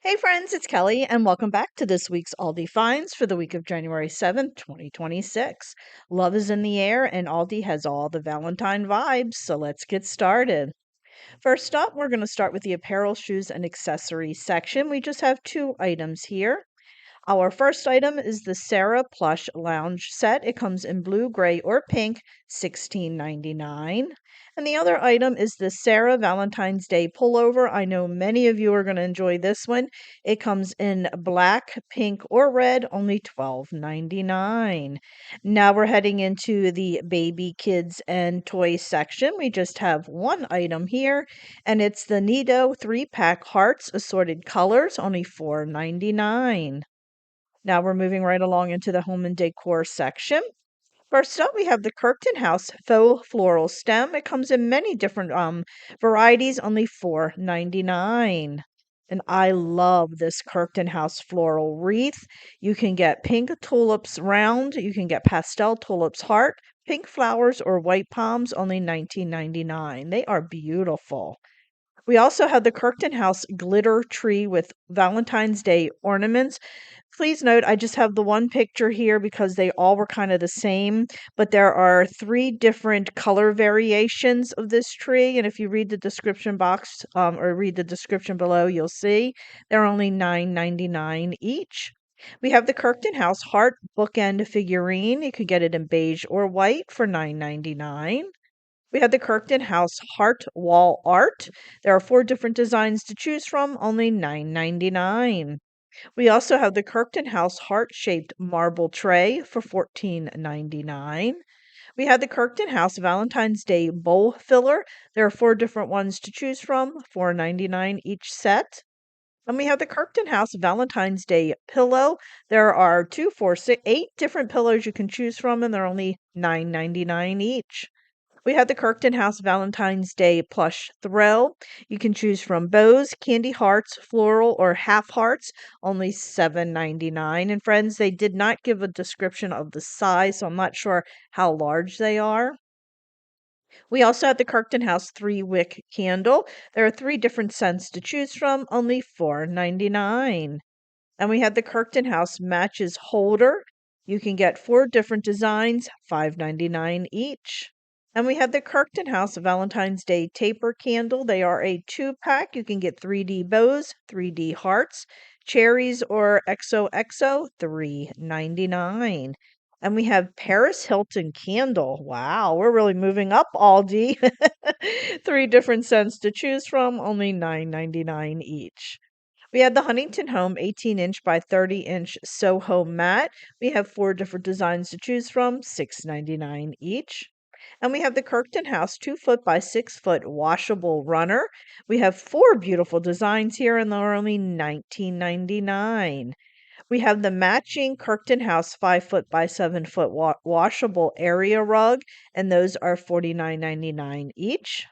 Hey friends, it's Kelly, and welcome back to this week's Aldi finds for the week of January 7th, 2026. Love is in the air, and Aldi has all the Valentine vibes, so let's get started. First up, we're going to start with the apparel, shoes, and accessories section. We just have two items here. Our first item is the Sarah Plush Lounge Set. It comes in blue, gray, or pink, $16.99. And the other item is the Sarah Valentine's Day Pullover. I know many of you are going to enjoy this one. It comes in black, pink, or red, only $12.99. Now we're heading into the baby, kids, and toy section. We just have one item here, and it's the Nido 3-pack hearts, assorted colors, only $4.99. Now we're moving right along into the home and decor section. First up, we have the Kirkton House faux floral stem. It comes in many different varieties, only $4.99. And I love this Kirkton House floral wreath. You can get pink tulips round, you can get pastel tulips heart, pink flowers, or white palms, only $19.99. They are beautiful. We also have the Kirkton House glitter tree with Valentine's Day ornaments. Please note, I just have the one picture here because they all were kind of the same, but there are three different color variations of this tree. And if you read the description box or read the description below, you'll see they're only $9.99 each. We have the Kirkton House heart bookend figurine. You could get it in beige or white for $9.99. We have the Kirkton House Heart Wall Art. There are four different designs to choose from, only $9.99. We also have the Kirkton House heart-shaped marble tray for $14.99. We have the Kirkton House Valentine's Day bowl filler. There are four different ones to choose from, $4.99 each set. And we have the Kirkton House Valentine's Day pillow. There are 8 different pillows you can choose from, and they're only $9.99 each. We have the Kirkton House Valentine's Day plush throw. You can choose from bows, candy hearts, floral, or half hearts, only $7.99. And friends, they did not give a description of the size, so I'm not sure how large they are. We also have the Kirkton House 3-wick candle. There are 3 different scents to choose from, only $4.99. And we have the Kirkton House matches holder. You can get 4 different designs, $5.99 each. And we have the Kirkton House Valentine's Day taper candle. They are a 2-pack. You can get 3D bows, 3D hearts, cherries, or XOXO, $3.99. And we have Paris Hilton candle. Wow, we're really moving up, Aldi. 3 different scents to choose from, only $9.99 each. We have the Huntington Home 18-inch by 30-inch Soho mat. We have 4 different designs to choose from, $6.99 each. And we have the Kirkton House 2-foot by 6-foot washable runner. We have 4 beautiful designs here, and they're only $19.99. We have the matching Kirkton House 5-foot by 7-foot washable area rug, and those are $49.99 each.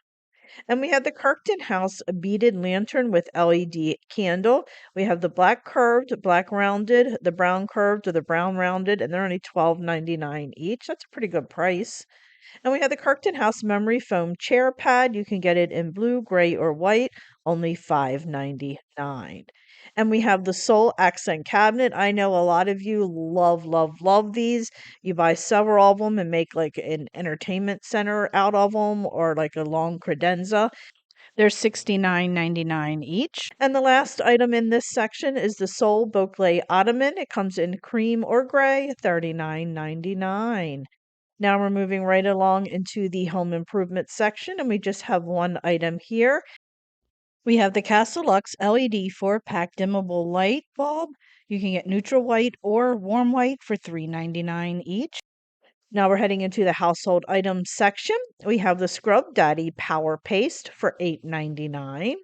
And we have the Kirkton House beaded lantern with LED candle. We have the black curved, black rounded, the brown curved, or the brown rounded, and they're only $12.99 each. That's a pretty good price. And we have the Kirkton House memory foam chair pad. You can get it in blue, gray, or white, only $5.99. And we have the Soul Accent Cabinet. I know a lot of you love, love, love these. You buy several of them and make like an entertainment center out of them or like a long credenza. They're $69.99 each. And the last item in this section is the Soul Boucle Ottoman. It comes in cream or gray, $39.99. Now we're moving right along into the home improvement section, and we just have one item here. We have the Castle Lux LED 4-pack dimmable light bulb. You can get neutral white or warm white for $3.99 each. Now we're heading into the household items section. We have the Scrub Daddy Power Paste for $8.99.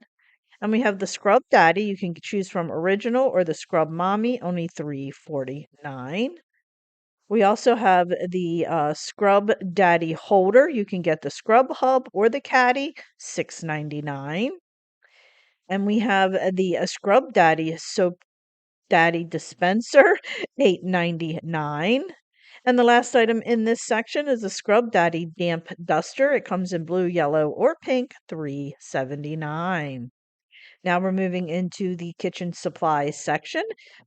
And we have the Scrub Daddy. You can choose from original or the Scrub Mommy, only $3.49. We also have the Scrub Daddy holder. You can get the Scrub Hub or the Caddy, $6.99. And we have the Scrub Daddy Soap Daddy dispenser, $8.99. And the last item in this section is the Scrub Daddy damp duster. It comes in blue, yellow, or pink, $3.79. Now we're moving into the kitchen supplies section.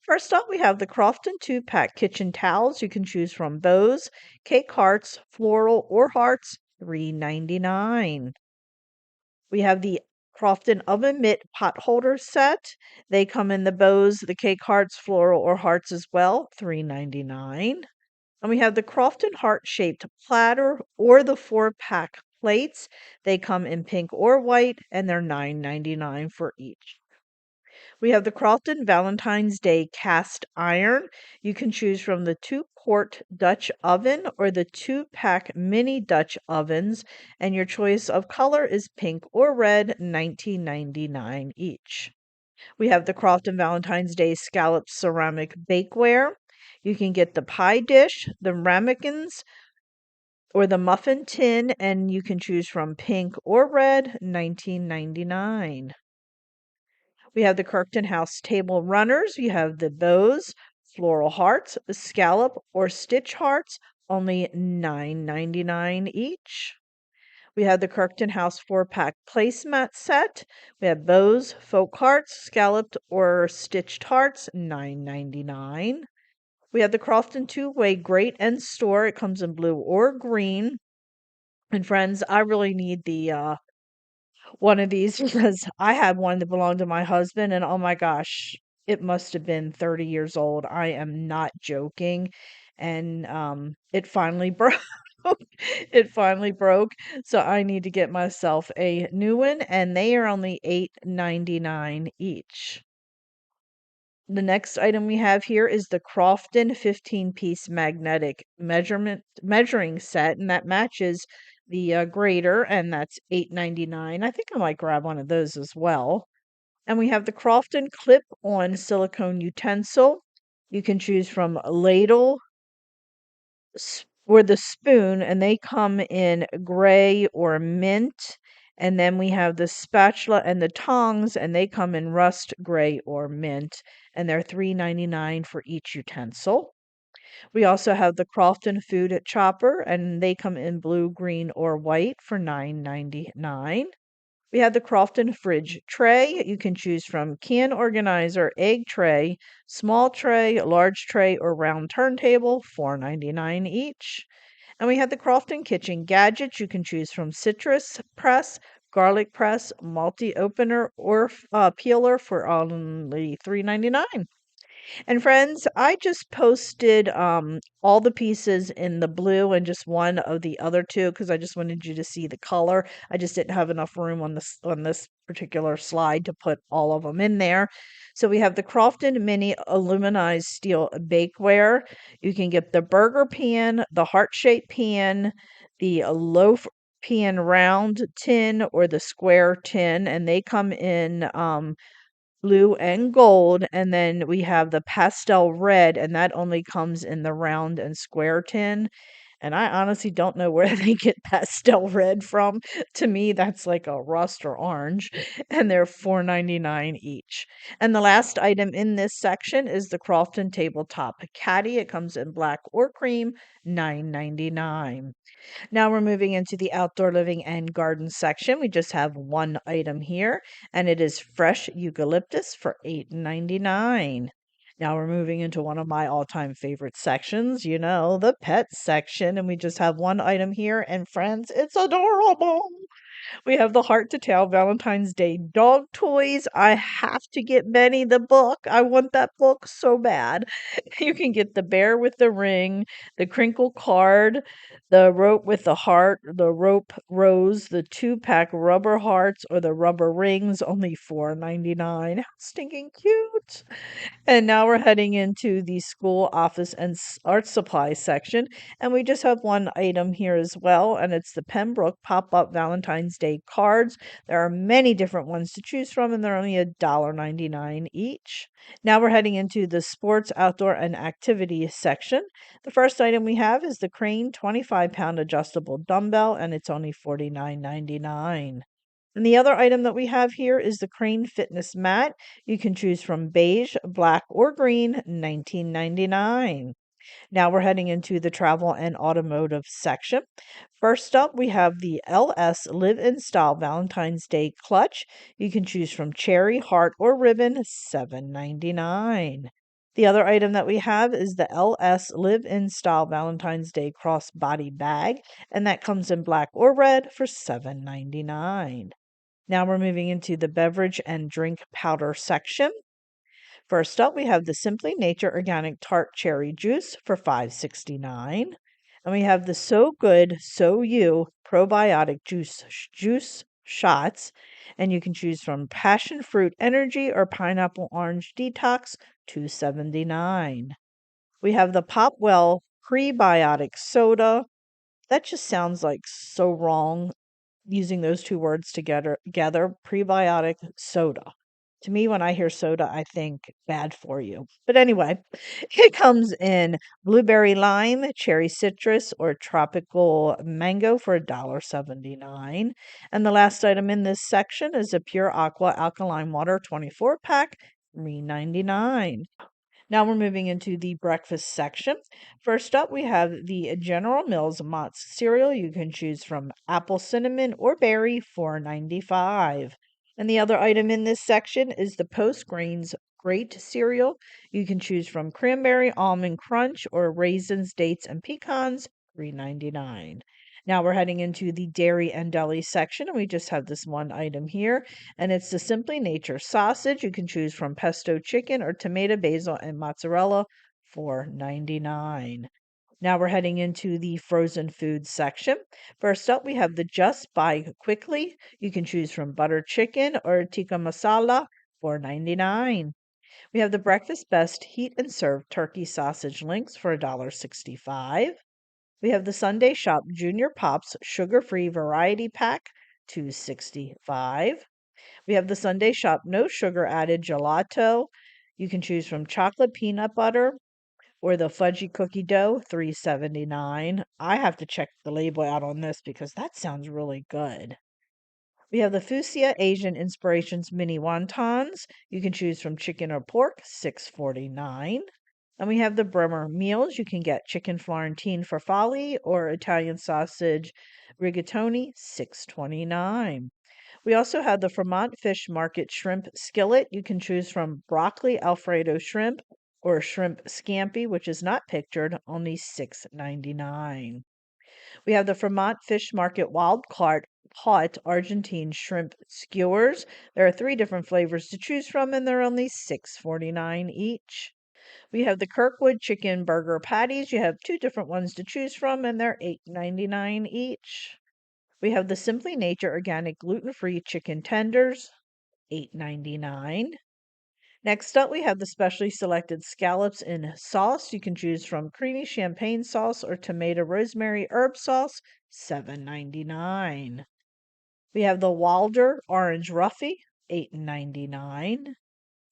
First up, we have the Crofton 2-pack kitchen towels. You can choose from bows, cake hearts, floral, or hearts, $3.99. We have the Crofton oven mitt pot holder set. They come in the bows, the cake hearts, floral, or hearts as well, $3.99. And we have the Crofton heart-shaped platter or the 4-pack plates. They come in pink or white, and they're $9.99 for each. We have the Crofton Valentine's Day cast iron. You can choose from the 2-quart Dutch oven or the 2-pack mini Dutch ovens, and your choice of color is pink or red, $19.99 each. We have the Crofton Valentine's Day scallop ceramic bakeware. You can get the pie dish, the ramekins, or the muffin tin, and you can choose from pink or red, $19.99. We have the Kirkton House table runners. You have the bows, floral hearts, scallop, or stitch hearts, only $9.99 each. We have the Kirkton House 4-pack placemat set. We have bows, folk hearts, scalloped or stitched hearts, $9.99. We have the Crofton two-way grate and store. It comes in blue or green. And friends, I really need the one of these because I had one that belonged to my husband, and oh my gosh, it must have been 30 years old. I am not joking. And it finally broke. It finally broke. So I need to get myself a new one, and they are only $8.99 each. The next item we have here is the Crofton 15-piece magnetic measuring set, and that matches the grater, and that's $8.99. I think I might grab one of those as well. And we have the Crofton clip-on silicone utensil. You can choose from a ladle or the spoon, and they come in gray or mint. And then we have the spatula and the tongs, and they come in rust, gray, or mint, and they're $3.99 for each utensil. We also have the Crofton food chopper, and they come in blue, green, or white for $9.99. We have the Crofton fridge tray. You can choose from can organizer, egg tray, small tray, large tray, or round turntable, $4.99 each. And we have the Crofton kitchen gadgets. You can choose from citrus press, garlic press, multi opener, or peeler for only $3.99. And friends, I just posted all the pieces in the blue and just one of the other two because I just wanted you to see the color. I just didn't have enough room on this particular slide to put all of them in there. So we have the Crofton Mini Aluminized Steel Bakeware. You can get the burger pan, the heart-shaped pan, the loaf pan round tin, or the square tin, and they come in blue and gold, and then we have the pastel red, and that only comes in the round and square tin. And I honestly don't know where they get pastel red from. To me, that's like a rust or orange, and they're $4.99 each. And the last item in this section is the Crofton tabletop caddy. It comes in black or cream, $9.99. Now we're moving into the outdoor living and garden section. We just have one item here, and it is fresh eucalyptus for $8.99. Now we're moving into one of my all-time favorite sections, the pet section, and we just have one item here, and friends, it's adorable. We have the Heart to Tail Valentine's Day dog toys. I have to get Benny the book. I want that book so bad. You can get the bear with the ring, the crinkle card, the rope with the heart, the rope rose, the 2-pack rubber hearts, or the rubber rings, only $4.99. How stinking cute! And now we're heading into the school, office, and art supply section. And we just have one item here as well, and it's the Pembroke pop-up Valentine's Day cards. There are many different ones to choose from, and they're only $1.99 each. Now we're heading into the sports, outdoor, and activity section. The first item we have is the Crane 25-pound adjustable dumbbell, and it's only $49.99. And the other item that we have here is the Crane Fitness Mat. You can choose from beige, black, or green, $19.99. Now we're heading into the travel and automotive section. First up, we have the LS Live in Style Valentine's Day clutch. You can choose from cherry, heart, or ribbon, $7.99. The other item that we have is the LS Live in Style Valentine's Day crossbody bag, and that comes in black or red for $7.99. Now we're moving into the beverage and drink powder section. First up, we have the Simply Nature Organic Tart Cherry Juice for $5.69. And we have the So Good, So You Probiotic Juice Shots. And you can choose from Passion Fruit Energy or Pineapple Orange Detox, $2.79. We have the Popwell Prebiotic Soda. That just sounds like so wrong using those two words together, prebiotic soda. To me, when I hear soda, I think bad for you. But anyway, it comes in blueberry lime, cherry citrus, or tropical mango for $1.79. And the last item in this section is a Pure Aqua Alkaline Water 24 pack, $3.99. Now we're moving into the breakfast section. First up, we have the General Mills Mott's cereal. You can choose from apple, cinnamon, or berry, $4.95. And the other item in this section is the Post Grains Great cereal. You can choose from cranberry, almond crunch, or raisins, dates, and pecans, $3.99. Now we're heading into the dairy and deli section, and we just have this one item here, and it's the Simply Nature sausage. You can choose from pesto chicken or tomato, basil, and mozzarella for $9.99. Now we're heading into the frozen food section. First up, we have the Just Buy Quickly. You can choose from butter chicken or tikka masala for $9.99. We have the Breakfast Best Heat and Serve turkey sausage links for $1.65. We have the Sunday Shop Junior Pops Sugar-Free Variety Pack, $2.65. We have the Sunday Shop No Sugar Added Gelato. You can choose from chocolate peanut butter or the fudgy cookie dough, $3.79. I have to check the label out on this because that sounds really good. We have the Fuchsia Asian Inspirations Mini Wontons. You can choose from chicken or pork, $6.49. And we have the Bremer meals. You can get chicken Florentine farfalle or Italian sausage rigatoni, $6.29. We also have the Vermont Fish Market Shrimp Skillet. You can choose from broccoli Alfredo shrimp or shrimp scampi, which is not pictured, only $6.99. We have the Vermont Fish Market Wild Caught Argentine Shrimp Skewers. There are three different flavors to choose from, and they're only $6.49 each. We have the Kirkwood Chicken Burger Patties. You have two different ones to choose from, and they're $8.99 each. We have the Simply Nature Organic Gluten-Free Chicken Tenders, $8.99. Next up, we have the specially selected scallops in sauce. You can choose from creamy champagne sauce or tomato rosemary herb sauce, $7.99. We have the Walder Orange Ruffy, $8.99.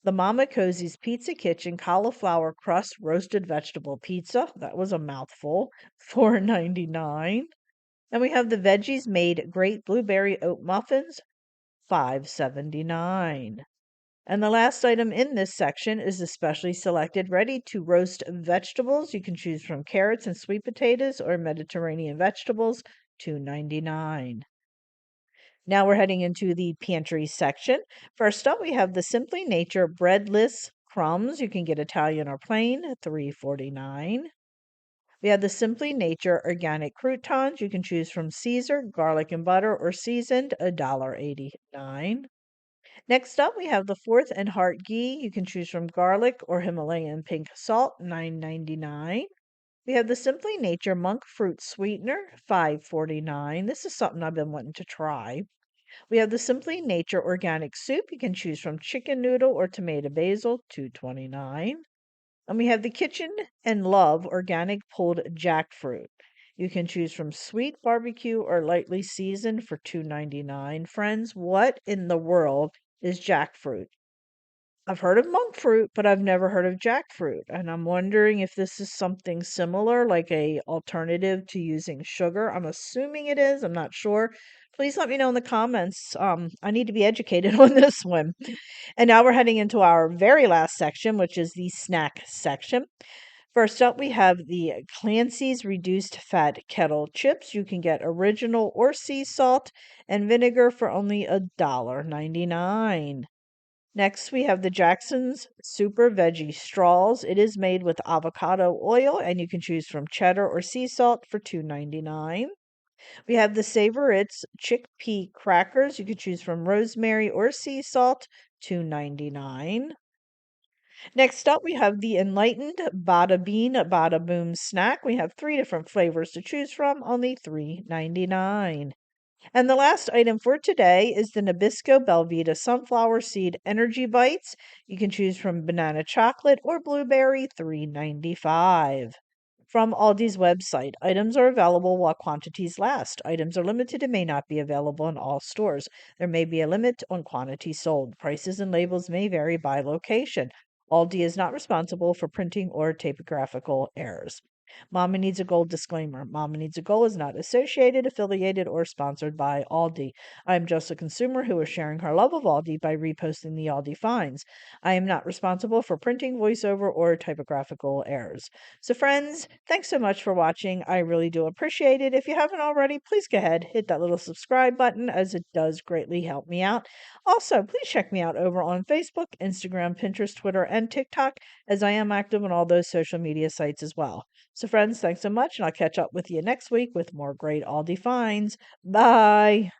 The Mama Cosie's Pizza Kitchen Cauliflower Crust Roasted Vegetable Pizza. That was a mouthful, $4.99. And we have the Veggies Made Great Blueberry Oat Muffins, $5.79. And the last item in this section is the specially selected ready to roast vegetables. You can choose from carrots and sweet potatoes or Mediterranean vegetables, $2.99. Now we're heading into the pantry section. First up, we have the Simply Nature breadless crumbs. You can get Italian or plain, $3.49. We have the Simply Nature organic croutons. You can choose from Caesar, garlic and butter, or seasoned, $1.89. Next up, we have the Fourth and Heart ghee. You can choose from garlic or Himalayan pink salt, $9.99. We have the Simply Nature monk fruit sweetener, $5.49. This is something I've been wanting to try. We have the Simply Nature organic soup. You can choose from chicken noodle or tomato basil, $2.29. And we have the Kitchen and Love organic pulled jackfruit. You can choose from sweet barbecue or lightly seasoned for $2.99. Friends, what in the world is jackfruit? I've heard of monk fruit, but I've never heard of jackfruit. And I'm wondering if this is something similar, like a alternative to using sugar. I'm assuming it is. I'm not sure. Please let me know in the comments. I need to be educated on this one. And now we're heading into our very last section, which is the snack section. First up, we have the Clancy's Reduced Fat Kettle Chips. You can get original or sea salt and vinegar for only $1.99. Next, we have the Jackson's Super Veggie Straws. It is made with avocado oil, and you can choose from cheddar or sea salt for $2.99. We have the Savor It's Chickpea Crackers. You can choose from rosemary or sea salt, $2.99. Next up, we have the Enlightened Bada Bean Bada Boom Snack. We have three different flavors to choose from, only $3.99. And the last item for today is the Nabisco Belvita Sunflower Seed Energy Bites. You can choose from banana chocolate or blueberry, $3.95. From Aldi's website, items are available while quantities last. Items are limited and may not be available in all stores. There may be a limit on quantity sold. Prices and labels may vary by location. Aldi is not responsible for printing or typographical errors. Mama Needs a Gold disclaimer. Mama Needs a Gold is not associated, affiliated, or sponsored by Aldi. I am just a consumer who is sharing her love of Aldi by reposting the Aldi finds. I am not responsible for printing, voiceover, or typographical errors. So, friends, thanks so much for watching. I really do appreciate it. If you haven't already, please go ahead, hit that little subscribe button as it does greatly help me out. Also, please check me out over on Facebook, Instagram, Pinterest, Twitter, and TikTok, as I am active on all those social media sites as well. So, friends, thanks so much, and I'll catch up with you next week with more great Aldi finds. Bye.